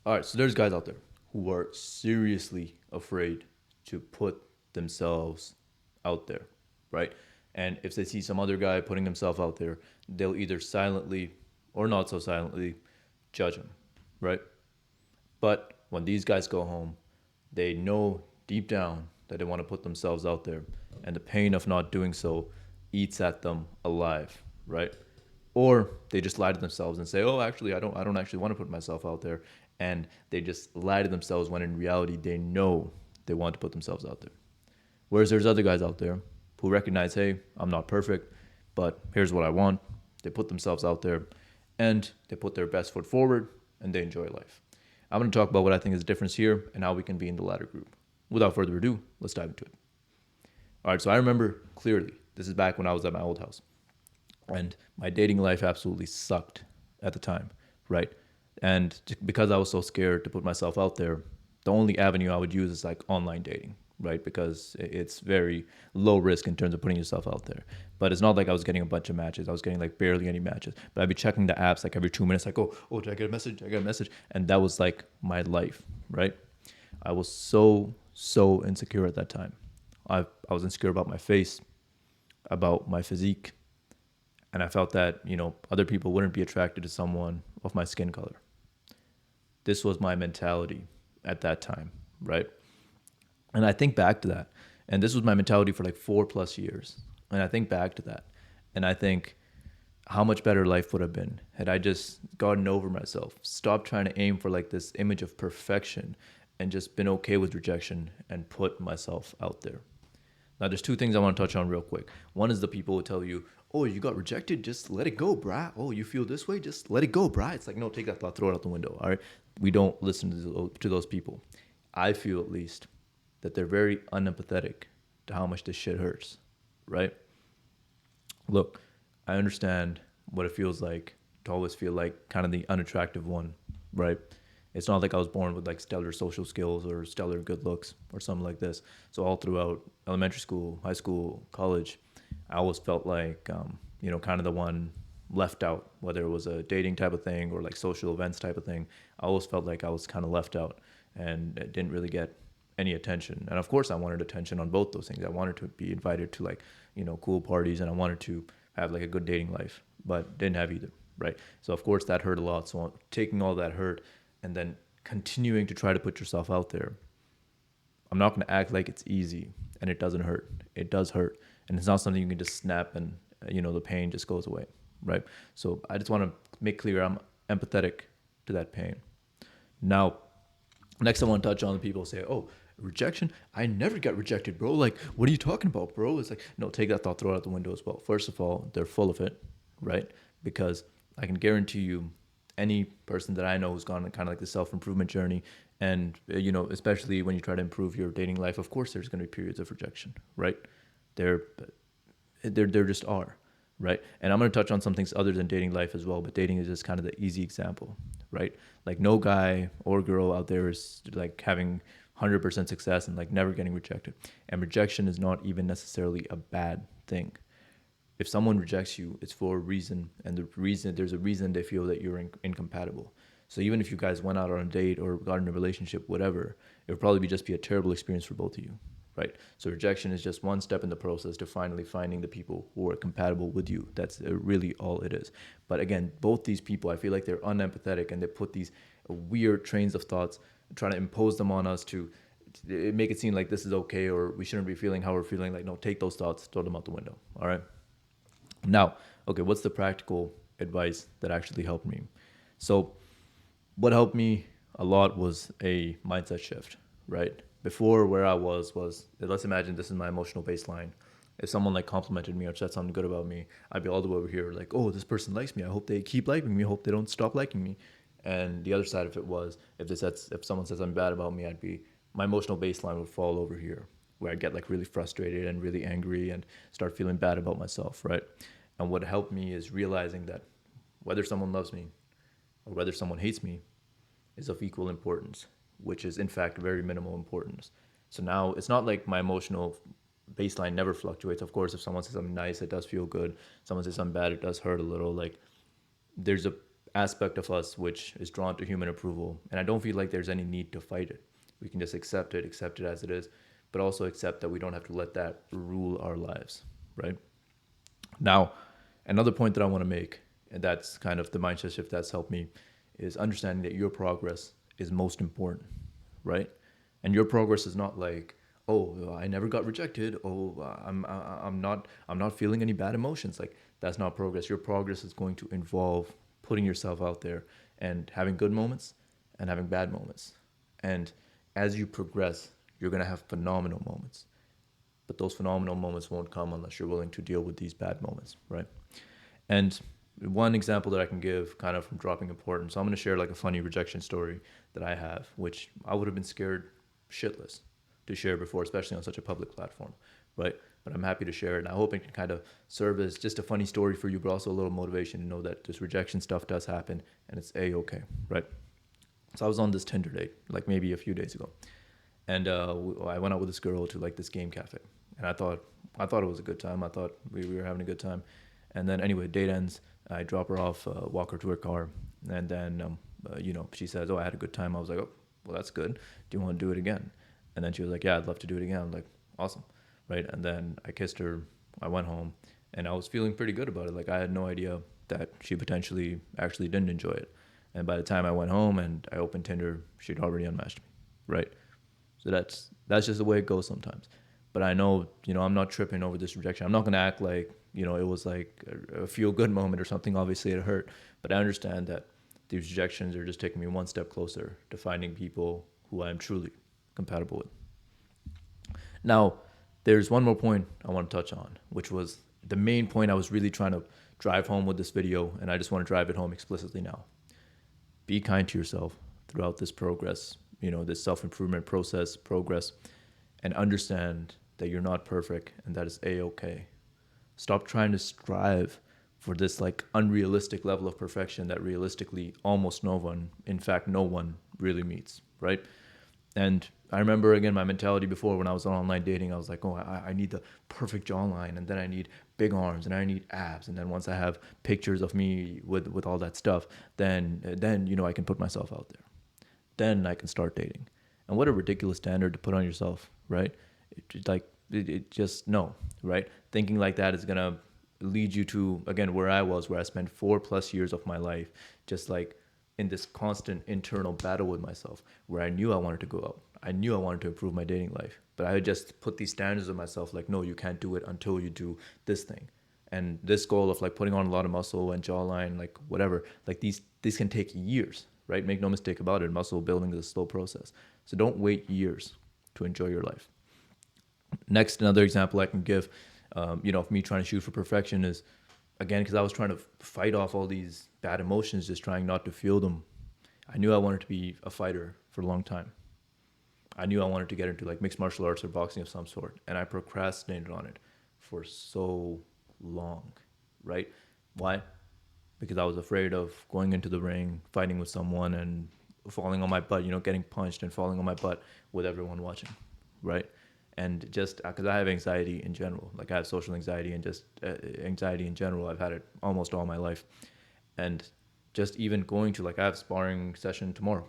All right, so there's guys out there who are seriously afraid to put themselves out there, right? And if they see some other guy putting himself out there, they'll either silently or not so silently judge him, right? But when these guys go home, they know deep down that they want to put themselves out there, and the pain of not doing so eats at them alive, right? Or they just lie to themselves and say, "Oh, actually, I don't actually want to put myself out there," and they just lie to themselves when in reality they know they want to put themselves out there. Whereas there's other guys out there who recognize, "Hey, I'm not perfect, but here's what I want." They put themselves out there, and they put their best foot forward, and they enjoy life. I'm going to talk about what I think is the difference here and how we can be in the latter group. Without further ado, let's dive into it. All right, so I remember clearly, this is back when I was at my old house, and my dating life absolutely sucked at the time, right? And because I was so scared to put myself out there, the only avenue I would use is like online dating, right? Because it's very low risk in terms of putting yourself out there. But it's not like I was getting a bunch of matches. I was getting like barely any matches. But I'd be checking the apps like every 2 minutes, like, oh, did I get a message? Did I get a message? And that was like my life, right? I was so insecure at that time. I was insecure about my face, about my physique, and I felt that, other people wouldn't be attracted to someone of my skin color. This was my mentality at that time, right? And I think back to that. And this was my mentality for like 4 plus years. And I think back to that. And I think how much better life would have been had I just gotten over myself, stopped trying to aim for like this image of perfection, and just been okay with rejection and put myself out there. Now, there's two things I want to touch on real quick. One is the people who tell you, "Oh, you got rejected, just let it go, brah. Oh, you feel this way, just let it go, brah." It's like, no, take that thought, throw it out the window. All right, we don't listen to those people. I feel at least that they're very unempathetic to how much this shit hurts, right? Look, I understand what it feels like to always feel like kind of the unattractive one, right? It's not like I was born with like stellar social skills or stellar good looks or something like this. So all throughout elementary school, high school, college, I always felt like, kind of the one left out, whether it was a dating type of thing or like social events type of thing. I always felt like I was kind of left out and it didn't really get any attention. And of course, I wanted attention on both those things. I wanted to be invited to like, cool parties, and I wanted to have like a good dating life, but didn't have either, right? So of course that hurt a lot. So taking all that hurt and then continuing to try to put yourself out there, I'm not going to act like it's easy and it doesn't hurt. It does hurt, and it's not something you can just snap and the pain just goes away, right? So I just want to make clear I'm empathetic to that pain. Now, next I want to touch on the people who say, "Oh, rejection? I never got rejected, bro. Like, what are you talking about, bro?" It's like, no, take that thought, throw it out the window as well. First of all, they're full of it, right? Because I can guarantee you, any person that I know who's gone on kind of like the self improvement journey, and especially when you try to improve your dating life, of course, there's going to be periods of rejection, right? There, there just are, right? And I'm going to touch on some things other than dating life as well, but dating is just kind of the easy example, right? Like no guy or girl out there is like having 100% success and like never getting rejected. And rejection is not even necessarily a bad thing. If someone rejects you, it's for a reason, and there's a reason they feel that you're incompatible. So even if you guys went out on a date or got in a relationship, whatever, it would probably just be a terrible experience for both of you, right? So rejection is just one step in the process to finally finding the people who are compatible with you. That's really all it is. But again, both these people, I feel like they're unempathetic, and they put these weird trains of thoughts, trying to impose them on us to make it seem like this is okay or we shouldn't be feeling how we're feeling. Like, no, take those thoughts, throw them out the window. All right. Now, okay, what's the practical advice that actually helped me? So, what helped me a lot was a mindset shift, right? Before, where I was, let's imagine this is my emotional baseline. If someone like complimented me or said something good about me, I'd be all the way over here like, "Oh, this person likes me. I hope they keep liking me. I hope they don't stop liking me." And the other side of it was, if someone said something bad about me, my emotional baseline would fall over here, where I'd get like really frustrated and really angry and start feeling bad about myself, right? And what helped me is realizing that whether someone loves me or whether someone hates me is of equal importance, which is in fact very minimal importance. So now it's not like my emotional baseline never fluctuates. Of course, if someone says something nice, it does feel good. Someone says something bad, it does hurt a little. Like there's a aspect of us which is drawn to human approval. And I don't feel like there's any need to fight it. We can just accept it as it is, but also accept that we don't have to let that rule our lives, right? Now, another point that I want to make, and that's kind of the mindset shift that's helped me, is understanding that your progress is most important, right? And your progress is not like, oh, I never got rejected. Oh, I'm not feeling any bad emotions. Like that's not progress. Your progress is going to involve putting yourself out there and having good moments and having bad moments. And as you progress, you're gonna have phenomenal moments. But those phenomenal moments won't come unless you're willing to deal with these bad moments, right? And one example that I can give, kind of from dropping importance, so I'm going to share like a funny rejection story that I have, which I would have been scared shitless to share before, especially on such a public platform, right? But I'm happy to share it, and I hope it can kind of serve as just a funny story for you, but also a little motivation to know that this rejection stuff does happen, and it's a-okay, right? So I was on this Tinder date, like maybe a few days ago, and I went out with this girl to like this game cafe, and I thought it was a good time. I thought we were having a good time, and then anyway, date ends. I drop her off, walk her to her car, and then she says, "Oh, I had a good time." I was like, "Oh, well, that's good. Do you want to do it again?" And then she was like, "Yeah, I'd love to do it again." I'm like, "Awesome," right? And then I kissed her. I went home, and I was feeling pretty good about it. Like I had no idea that she potentially actually didn't enjoy it. And by the time I went home and I opened Tinder, she'd already unmatched me, right? So that's just the way it goes sometimes. But I know, I'm not tripping over this rejection. I'm not gonna act like, it was like a feel good moment or something. Obviously it hurt, but I understand that these rejections are just taking me one step closer to finding people who I am truly compatible with. Now, there's one more point I want to touch on, which was the main point I was really trying to drive home with this video, and I just want to drive it home explicitly now. Be kind to yourself throughout this progress, this self-improvement process, progress, and understand that you're not perfect and that it's a-okay. Stop trying to strive for this like unrealistic level of perfection that realistically almost no one, in fact, no one really meets, right? And I remember again my mentality before when I was on online dating. I was like, oh, I need the perfect jawline, and then I need big arms, and I need abs, and then once I have pictures of me with all that stuff, then I can put myself out there. Then I can start dating. And what a ridiculous standard to put on yourself, right? It just no, right? Thinking like that is gonna lead you to again where I was, where I spent 4+ years of my life just like in this constant internal battle with myself, where I knew I wanted to go out. I knew I wanted to improve my dating life, but I would just put these standards on myself like, no, you can't do it until you do this thing. And this goal of like putting on a lot of muscle and jawline, like whatever, like these can take years, right? Make no mistake about it. Muscle building is a slow process. So don't wait years to enjoy your life. Next, another example I can give, of me trying to shoot for perfection is, again, because I was trying to fight off all these bad emotions, just trying not to feel them. I knew I wanted to be a fighter for a long time. I knew I wanted to get into like mixed martial arts or boxing of some sort, and I procrastinated on it for so long, right? Why? Because I was afraid of going into the ring, fighting with someone, and falling on my butt, getting punched and falling on my butt with everyone watching, right? And just because I have anxiety in general, like I have social anxiety and just anxiety in general, I've had it almost all my life. And just even going to like, I have sparring session tomorrow,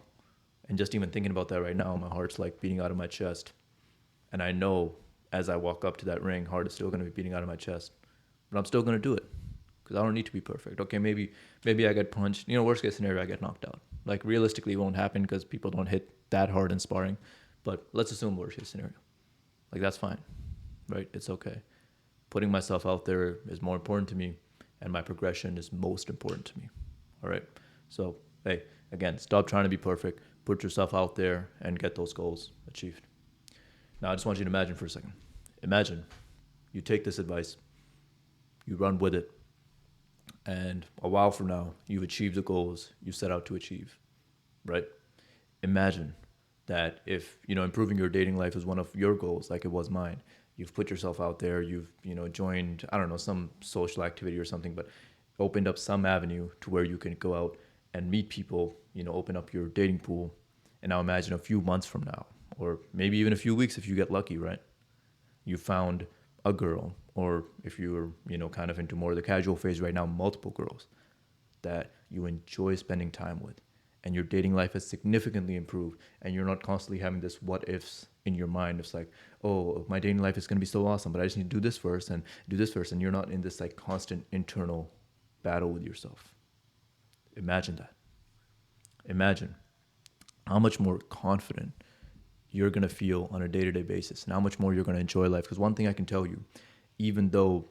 and just even thinking about that right now, my heart's like beating out of my chest. And I know as I walk up to that ring, heart is still going to be beating out of my chest, but I'm still going to do it because I don't need to be perfect. Okay, maybe I get punched. Worst case scenario, I get knocked out. Like realistically, it won't happen because people don't hit that hard in sparring. But let's assume worst case scenario. Like that's fine, right? It's okay. Putting myself out there is more important to me, and my progression is most important to me. All right. So hey, again, stop trying to be perfect. Put yourself out there and get those goals achieved. Now, I just want you to imagine for a second. Imagine you take this advice, you run with it, and a while from now, you've achieved the goals you set out to achieve, right? Imagine that if, improving your dating life is one of your goals, like it was mine, you've put yourself out there, you've, joined, I don't know, some social activity or something, but opened up some avenue to where you can go out and meet people, open up your dating pool. And now imagine a few months from now, or maybe even a few weeks if you get lucky, right? You found a girl, or if you're, kind of into more of the casual phase right now, multiple girls that you enjoy spending time with, and your dating life has significantly improved, and you're not constantly having this what ifs in your mind. It's like, oh, my dating life is going to be so awesome, but I just need to do this first and do this first. And you're not in this like constant internal battle with yourself. Imagine that. Imagine how much more confident you're going to feel on a day-to-day basis and how much more you're going to enjoy life. Because one thing I can tell you, even though,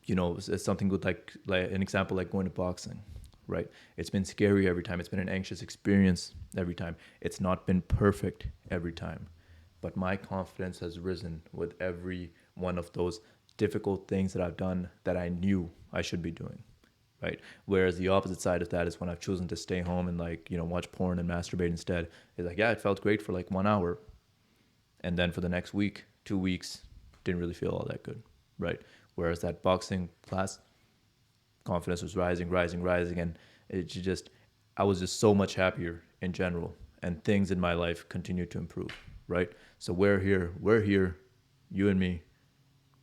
it's something with like an example, like going to boxing, right? It's been scary every time. It's been an anxious experience every time. It's not been perfect every time, but my confidence has risen with every one of those difficult things that I've done that I knew I should be doing, right? Whereas the opposite side of that is when I've chosen to stay home and watch porn and masturbate instead. It's like, yeah, it felt great for like 1 hour, and then for the next week, 2 weeks, didn't really feel all that good, right? Whereas that boxing class, confidence was rising, and I was just so much happier in general, and things in my life continued to improve, right? So we're here, you and me,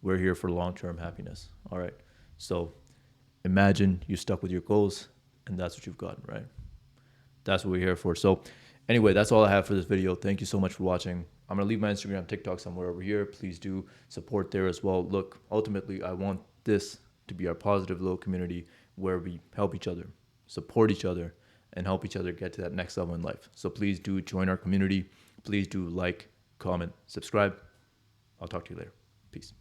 we're here for long-term happiness, all right? So imagine you stuck with your goals, and that's what you've gotten, right? That's what we're here for. So anyway, that's all I have for this video. Thank you so much for watching. I'm going to leave my Instagram, TikTok somewhere over here. Please do support there as well. Look, ultimately, I want this to be our positive little community where we help each other, support each other, and help each other get to that next level in life. So please do join our community. Please do like, comment, subscribe. I'll talk to you later. Peace.